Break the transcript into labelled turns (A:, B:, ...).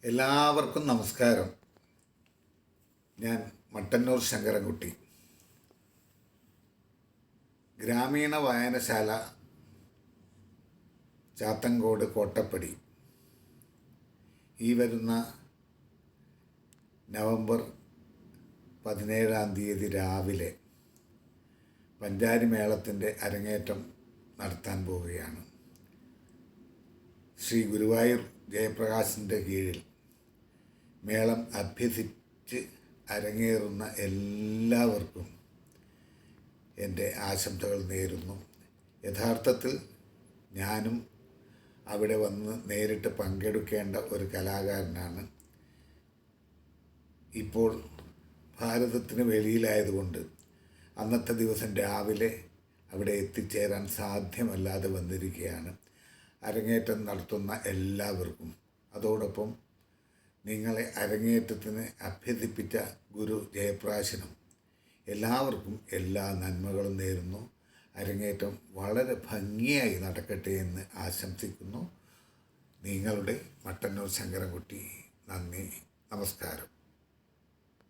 A: എല്ലാവർക്കും നമസ്കാരം. ഞാൻ മട്ടന്നൂർ ശങ്കരൻകുട്ടി. ഗ്രാമീണ വായനശാല, ചാത്തങ്കോട്, കോട്ടപ്പടി. ഈ വരുന്ന നവംബർ 17 രാവിലെ പഞ്ചാരി മേളത്തിൻ്റെ അരങ്ങേറ്റം നടത്താൻ പോവുകയാണ്. ശ്രീ ഗുരുവായൂർ ജയപ്രകാശിൻ്റെ കീഴിൽ മേളം അഭ്യസിച്ച് അരങ്ങേറുന്ന എല്ലാവർക്കും എൻ്റെ ആശംസകൾ നേരുന്നു. യഥാർത്ഥത്തിൽ ഞാനും അവിടെ വന്ന് നേരിട്ട് പങ്കെടുക്കേണ്ട ഒരു കലാകാരനാണ്. ഇപ്പോൾ ഭാരതത്തിന് വെളിയിലായതുകൊണ്ട് അന്നത്തെ ദിവസം രാവിലെ അവിടെ എത്തിച്ചേരാൻ സാധ്യമല്ലാതെ വന്നിരിക്കുകയാണ്. അരങ്ങേറ്റം നടത്തുന്ന എല്ലാവർക്കും, അതോടൊപ്പം നിങ്ങളെ അരങ്ങേറ്റത്തിന് അഭ്യസിപ്പിച്ച ഗുരു ജയപ്രകാശിനും എല്ലാവർക്കും എല്ലാ നന്മകളും നേരുന്നു. അരങ്ങേറ്റം വളരെ ഭംഗിയായി നടക്കട്ടെ എന്ന് ആശംസിക്കുന്നു. നിങ്ങളുടെ മട്ടന്നൂർ ശങ്കരൻകുട്ടി. നന്ദി, നമസ്കാരം.